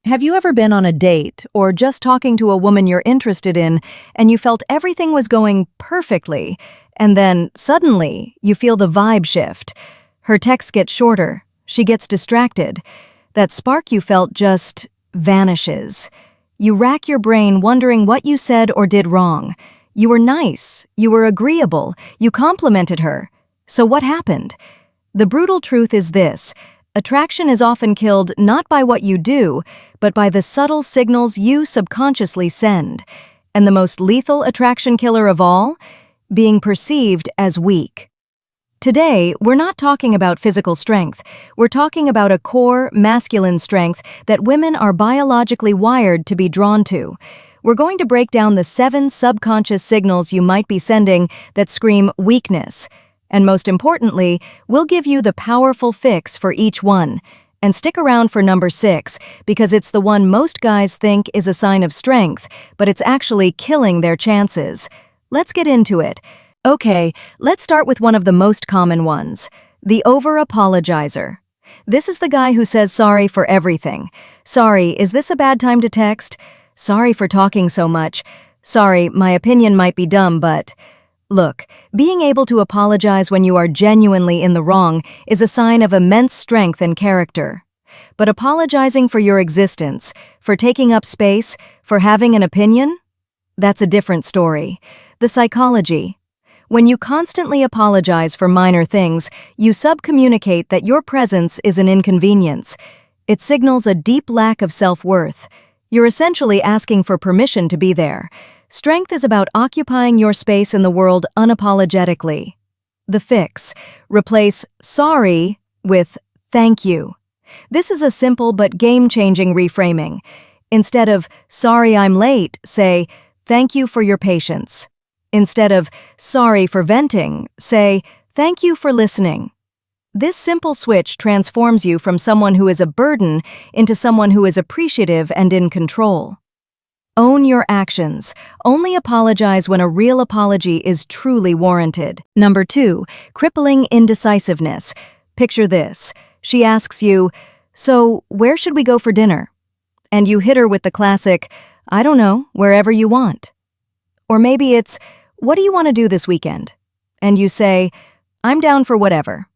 Have you ever been on a date or just talking to a woman you're interested in and you felt everything was going perfectly, and then suddenly you feel the vibe shift? Her texts get shorter, she gets distracted. That spark you felt just vanishes. You rack your brain wondering what you said or did wrong. You were nice, you were agreeable, you complimented her. So what happened? The brutal truth is this: attraction is often killed not by what you do, but by the subtle signals you subconsciously send. And the most lethal attraction killer of all? Being perceived as weak. Today, we're not talking about physical strength. We're talking about a core, masculine strength that women are biologically wired to be drawn to. We're going to break down the 7 subconscious signals you might be sending that scream weakness. And most importantly, we'll give you the powerful fix for each one. And stick around for number 6, because it's the one most guys think is a sign of strength, but it's actually killing their chances. Let's get into it. Okay, let's start with one of the most common ones: the over-apologizer. This is the guy who says sorry for everything. Sorry, is this a bad time to text? Sorry for talking so much. Sorry, my opinion might be dumb, but... Look, being able to apologize when you are genuinely in the wrong is a sign of immense strength and character. But apologizing for your existence, for taking up space, for having an opinion? That's a different story. The psychology. When you constantly apologize for minor things, you subcommunicate that your presence is an inconvenience. It signals a deep lack of self-worth. You're essentially asking for permission to be there. Strength is about occupying your space in the world unapologetically. The fix: replace sorry with thank you. This is a simple but game-changing reframing. Instead of sorry I'm late, say thank you for your patience. Instead of sorry for venting, say thank you for listening. This simple switch transforms you from someone who is a burden into someone who is appreciative and in control. Own your actions. Only apologize when a real apology is truly warranted. Number 2, crippling indecisiveness. Picture this. She asks you, "So, where should we go for dinner?" And you hit her with the classic, "I don't know, wherever you want." Or maybe it's, "What do you want to do this weekend?" And you say, "I'm down for whatever."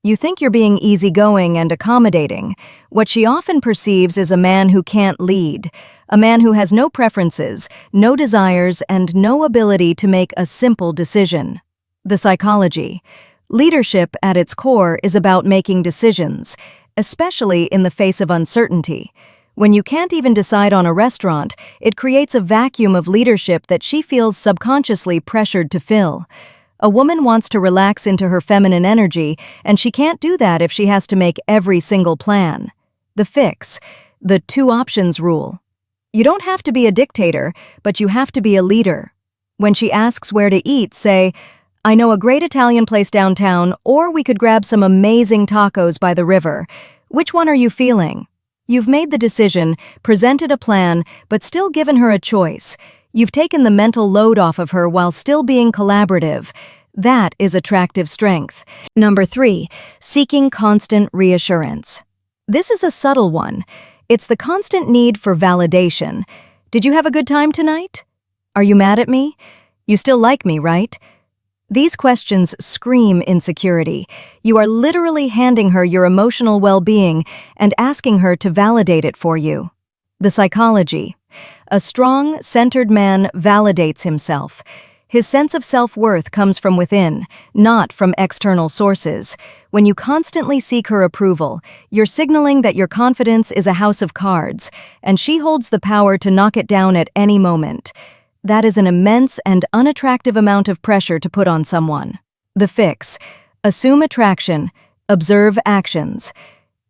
You think you're being easygoing and accommodating. What she often perceives is a man who can't lead, a man who has no preferences, no desires, and no ability to make a simple decision. The psychology. Leadership at its core is about making decisions, especially in the face of uncertainty. When you can't even decide on a restaurant, it creates a vacuum of leadership that she feels subconsciously pressured to fill. A woman wants to relax into her feminine energy, and she can't do that if she has to make every single plan. The fix: the 2 options rule. You don't have to be a dictator, but you have to be a leader. When she asks where to eat, say, "I know a great Italian place downtown, or we could grab some amazing tacos by the river. Which one are you feeling?" You've made the decision, presented a plan, but still given her a choice. You've taken the mental load off of her while still being collaborative. That is attractive strength. Number 3, seeking constant reassurance. This is a subtle one. It's the constant need for validation. "Did you have a good time tonight? Are you mad at me? You still like me, right?" These questions scream insecurity. You are literally handing her your emotional well-being and asking her to validate it for you. The psychology. A strong, centered man validates himself. His sense of self-worth comes from within, not from external sources. When you constantly seek her approval, you're signaling that your confidence is a house of cards, and she holds the power to knock it down at any moment. That is an immense and unattractive amount of pressure to put on someone. The fix: assume attraction, observe actions.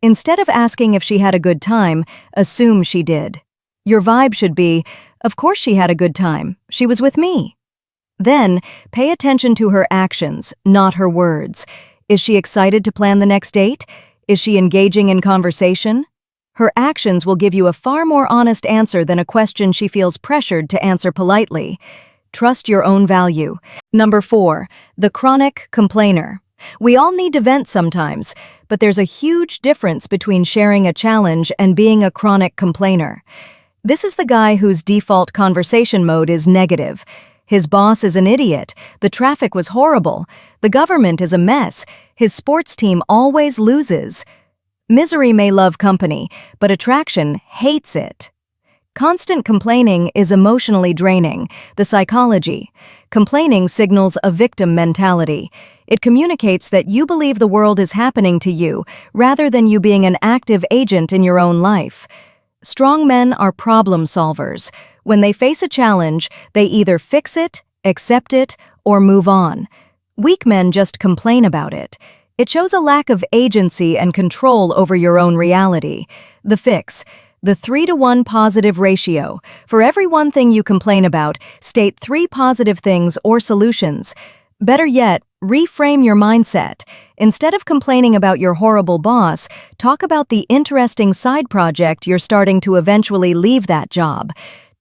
Instead of asking if she had a good time, assume she did. Your vibe should be, "Of course she had a good time. She was with me." Then, pay attention to her actions, not her words. Is she excited to plan the next date? Is she engaging in conversation? Her actions will give you a far more honest answer than a question she feels pressured to answer politely. Trust your own value. Number 4, the chronic complainer. We all need to vent sometimes, but there's a huge difference between sharing a challenge and being a chronic complainer. This is the guy whose default conversation mode is negative. His boss is an idiot, the traffic was horrible, the government is a mess, his sports team always loses. Misery may love company, but attraction hates it. Constant complaining is emotionally draining. The psychology. Complaining signals a victim mentality. It communicates that you believe the world is happening to you, rather than you being an active agent in your own life. Strong men are problem solvers. When they face a challenge, they either fix it, accept it, or move on. Weak men just complain about it. It shows a lack of agency and control over your own reality. The fix. The 3-to-1 positive ratio. For every one thing you complain about, state 3 positive things or solutions. Better yet, reframe your mindset. Instead of complaining about your horrible boss, talk about the interesting side project you're starting to eventually leave that job.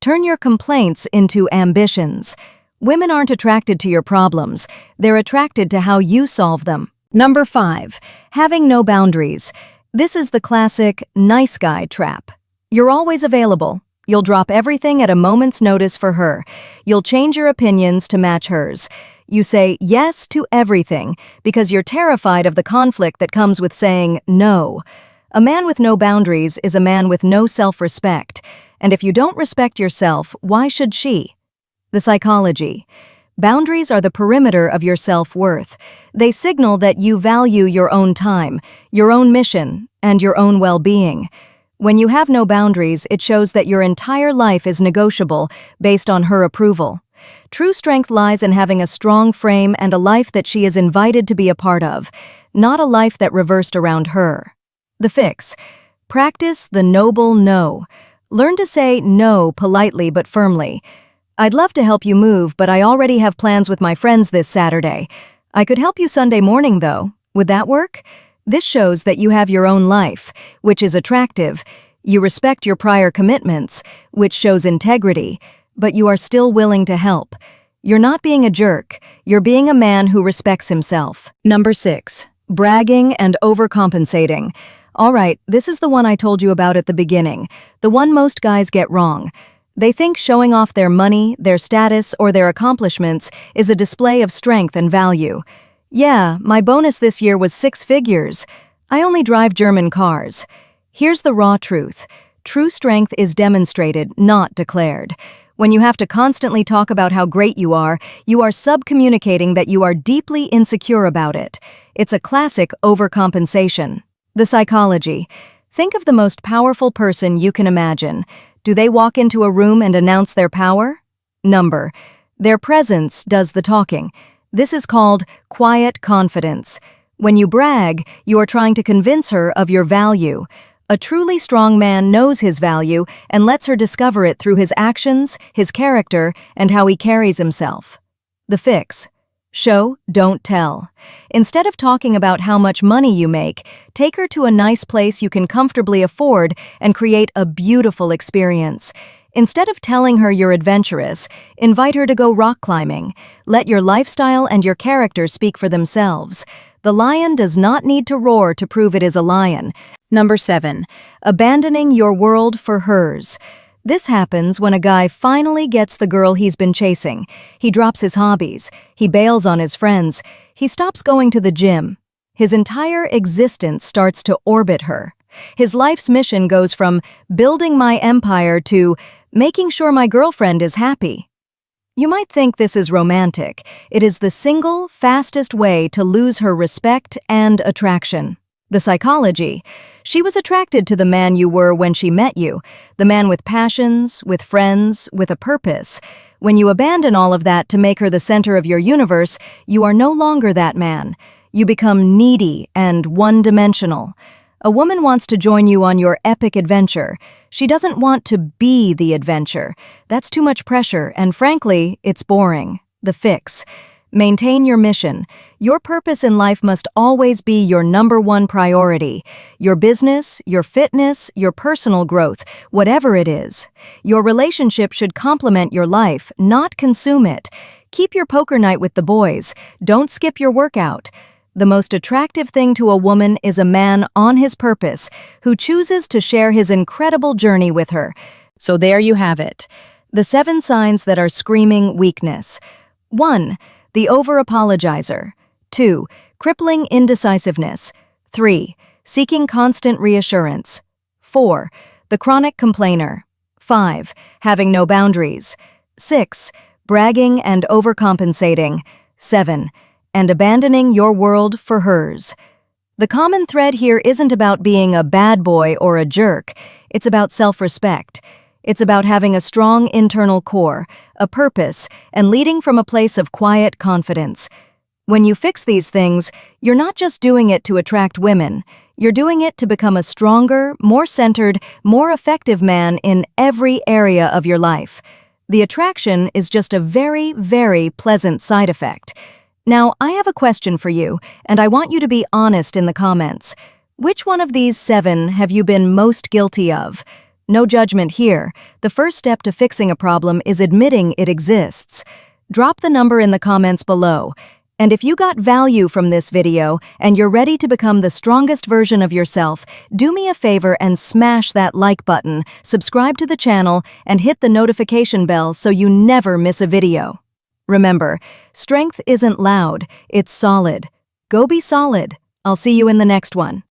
Turn your complaints into ambitions. Women aren't attracted to your problems. They're attracted to how you solve them. Number 5. Having no boundaries. This is the classic nice guy trap. You're always available. You'll drop everything at a moment's notice for her. You'll change your opinions to match hers. You say yes to everything because you're terrified of the conflict that comes with saying no. A man with no boundaries is a man with no self-respect. And if you don't respect yourself, why should she? The psychology. Boundaries are the perimeter of your self-worth. They signal that you value your own time, your own mission, and your own well-being. When you have no boundaries, it shows that your entire life is negotiable based on her approval. True strength lies in having a strong frame and a life that she is invited to be a part of, not a life that reversed around her. The fix. Practice the noble no. Learn to say no politely but firmly. I'd love to help you move, but I already have plans with my friends this Saturday. I could help you Sunday morning, though. Would that work? This shows that you have your own life, which is attractive. You respect your prior commitments, which shows integrity, but you are still willing to help. You're not being a jerk. You're being a man who respects himself. Number 6. Bragging and overcompensating. All right, this is the one I told you about at the beginning, the one most guys get wrong. They think showing off their money, their status, or their accomplishments is a display of strength and value. Yeah, my bonus this year was 6 figures. I only drive German cars. Here's the raw truth. True strength is demonstrated, not declared. When you have to constantly talk about how great you are subcommunicating that you are deeply insecure about it. It's a classic overcompensation. The psychology. Think of the most powerful person you can imagine. Do they walk into a room and announce their power? Number. Their presence does the talking. This is called quiet confidence. When you brag, you are trying to convince her of your value. A truly strong man knows his value and lets her discover it through his actions, his character, and how he carries himself. The fix. Show, don't tell. Instead of talking about how much money you make, take her to a nice place you can comfortably afford and create a beautiful experience. Instead of telling her you're adventurous, invite her to go rock climbing. Let your lifestyle and your character speak for themselves. The lion does not need to roar to prove it is a lion. Number 7. Abandoning your world for hers. This happens when a guy finally gets the girl he's been chasing. He drops his hobbies. He bails on his friends. He stops going to the gym. His entire existence starts to orbit her. His life's mission goes from building my empire to making sure my girlfriend is happy. You might think this is romantic. It is the single, fastest way to lose her respect and attraction. The psychology. She was attracted to the man you were when she met you, the man with passions, with friends, with a purpose. When you abandon all of that to make her the center of your universe, you are no longer that man. You become needy and one-dimensional. A woman wants to join you on your epic adventure. She doesn't want to be the adventure. That's too much pressure, and frankly, it's boring. The fix. Maintain your mission. Your purpose in life must always be your number one priority. Your business, your fitness, your personal growth, whatever it is. Your relationship should complement your life, not consume it. Keep your poker night with the boys. Don't skip your workout. The most attractive thing to a woman is a man on his purpose who chooses to share his incredible journey with her. So there you have it. The 7 signs that are screaming weakness. 1. The over-apologizer. 2. Crippling indecisiveness. 3. Seeking constant reassurance. 4. The chronic complainer. 5. Having no boundaries. 6. Bragging and overcompensating. 7. And abandoning your world for hers. The common thread here isn't about being a bad boy or a jerk. It's about self-respect. It's about having a strong internal core, a purpose, and leading from a place of quiet confidence. When you fix these things, you're not just doing it to attract women. You're doing it to become a stronger, more centered, more effective man in every area of your life. The attraction is just a very, very pleasant side effect. Now, I have a question for you, and I want you to be honest in the comments. Which one of these 7 have you been most guilty of? No judgment here. The first step to fixing a problem is admitting it exists. Drop the number in the comments below. And if you got value from this video and you're ready to become the strongest version of yourself, do me a favor and smash that like button, subscribe to the channel, and hit the notification bell so you never miss a video. Remember, strength isn't loud, it's solid. Go be solid. I'll see you in the next one.